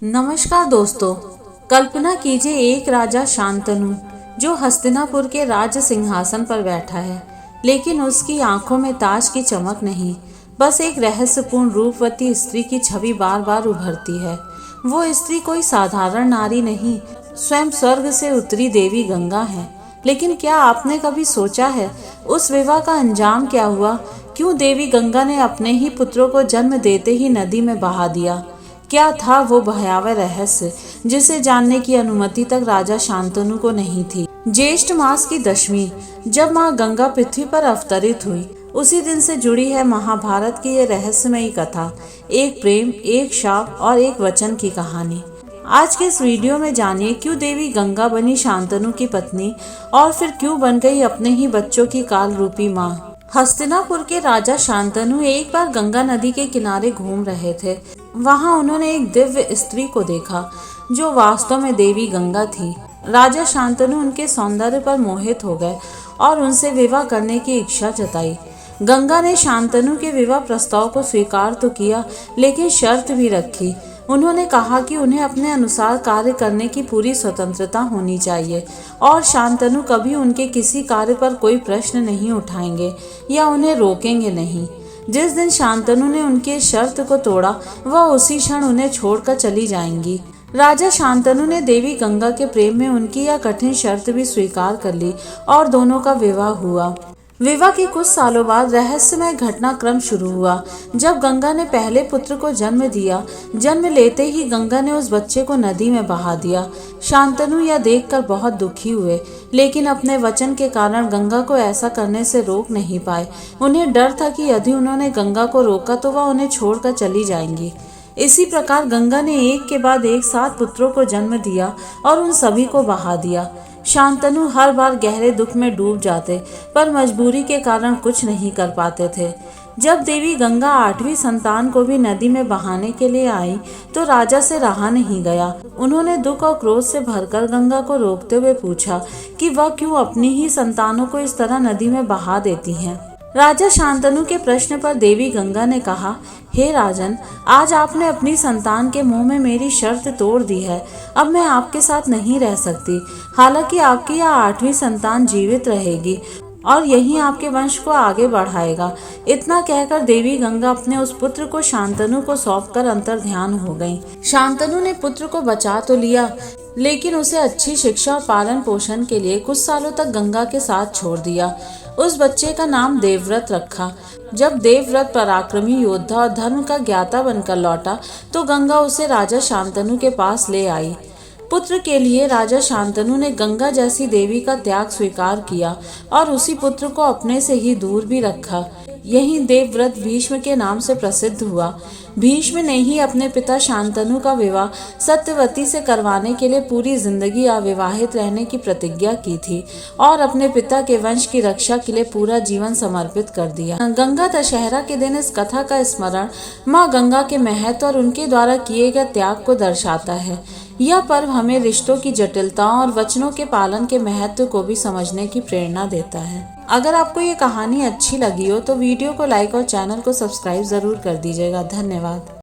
नमस्कार दोस्तों, कल्पना कीजिए एक राजा शांतनु जो हस्तिनापुर के राज सिंहासन पर बैठा है, लेकिन उसकी आंखों में ताज की चमक नहीं, बस एक रहस्यपूर्ण रूपवती स्त्री की छवि बार बार उभरती है। वो स्त्री कोई साधारण नारी नहीं, स्वयं स्वर्ग से उतरी देवी गंगा है। लेकिन क्या आपने कभी सोचा है उस विवाह का अंजाम क्या हुआ? क्यों देवी गंगा ने अपने ही पुत्रों को जन्म देते ही नदी में बहा दिया? क्या था वो भयावह रहस्य जिसे जानने की अनुमति तक राजा शांतनु को नहीं थी? ज्येष्ठ मास की दशमी, जब माँ गंगा पृथ्वी पर अवतरित हुई, उसी दिन से जुड़ी है महाभारत की ये रहस्यमयी कथा। एक प्रेम, एक शाप और एक वचन की कहानी। आज के इस वीडियो में जानिए क्यों देवी गंगा बनी शांतनु की पत्नी और फिर क्यों बन गई अपने ही बच्चों की काल रूपी माँ। हस्तिनापुर के राजा शांतनु एक बार गंगा नदी के किनारे घूम रहे थे। वहां उन्होंने एक दिव्य स्त्री को देखा जो वास्तव में देवी गंगा थी। राजा शांतनु उनके सौंदर्य पर मोहित हो गए और उनसे विवाह करने की इच्छा जताई। गंगा ने शांतनु के विवाह प्रस्ताव को स्वीकार तो किया, लेकिन शर्त भी रखी। उन्होंने कहा कि उन्हें अपने अनुसार कार्य करने की पूरी स्वतंत्रता होनी चाहिए और शांतनु कभी उनके किसी कार्य पर कोई प्रश्न नहीं उठाएंगे या उन्हें रोकेंगे नहीं। जिस दिन शांतनु ने उनकी शर्त को तोड़ा, वह उसी क्षण उन्हें छोड़कर चली जाएंगी। राजा शांतनु ने देवी गंगा के प्रेम में उनकी यह कठिन शर्त भी स्वीकार कर ली और दोनों का विवाह हुआ। विवाह के कुछ सालों बाद रहस्यमय घटनाक्रम शुरू हुआ। जब गंगा ने पहले पुत्र को जन्म दिया, जन्म लेते ही गंगा ने उस बच्चे को नदी में बहा दिया। शांतनु यह देखकर बहुत दुखी हुए, लेकिन अपने वचन के कारण गंगा को ऐसा करने से रोक नहीं पाए। उन्हें डर था कि यदि उन्होंने गंगा को रोका तो वह उन्हें छोड़कर चली जाएंगी। इसी प्रकार गंगा ने एक के बाद एक 7 पुत्रों को जन्म दिया और उन सभी को बहा दिया। शांतनु हर बार गहरे दुख में डूब जाते, पर मजबूरी के कारण कुछ नहीं कर पाते थे। जब देवी गंगा 8वीं संतान को भी नदी में बहाने के लिए आई, तो राजा से रहा नहीं गया। उन्होंने दुख और क्रोध से भरकर गंगा को रोकते हुए पूछा कि वह क्यों अपनी ही संतानों को इस तरह नदी में बहा देती हैं। राजा शांतनु के प्रश्न पर देवी गंगा ने कहा, हे राजन, आज आपने अपनी संतान के मुंह में मेरी शर्त तोड़ दी है। अब मैं आपके साथ नहीं रह सकती। हालांकि आपकी यह 8वीं संतान जीवित रहेगी और यही आपके वंश को आगे बढ़ाएगा। इतना कहकर देवी गंगा अपने उस पुत्र को शांतनु को सौंपकर अंतर्ध्यान हो गईं। शांतनु ने पुत्र को बचा तो लिया, लेकिन उसे अच्छी शिक्षा और पालन पोषण के लिए कुछ सालों तक गंगा के साथ छोड़ दिया। उस बच्चे का नाम देवव्रत रखा। जब देवव्रत पराक्रमी योद्धा और धर्म का ज्ञाता बनकर लौटा, तो गंगा उसे राजा शांतनु के पास ले आई। पुत्र के लिए राजा शांतनु ने गंगा जैसी देवी का त्याग स्वीकार किया और उसी पुत्र को अपने से ही दूर भी रखा। यही देवव्रत भीष्म के नाम से प्रसिद्ध हुआ। भीष्म ने ही अपने पिता शांतनु का विवाह सत्यवती से करवाने के लिए पूरी जिंदगी अविवाहित रहने की प्रतिज्ञा की थी और अपने पिता के वंश की रक्षा के लिए पूरा जीवन समर्पित कर दिया। गंगा दशहरा के दिन इस कथा का स्मरण माँ गंगा के महत्व और उनके द्वारा किए गए त्याग को दर्शाता है। यह पर्व हमें रिश्तों की जटिलताओं और वचनों के पालन के महत्व को भी समझने की प्रेरणा देता है। अगर आपको ये कहानी अच्छी लगी हो तो वीडियो को लाइक और चैनल को सब्सक्राइब जरूर कर दीजिएगा। धन्यवाद।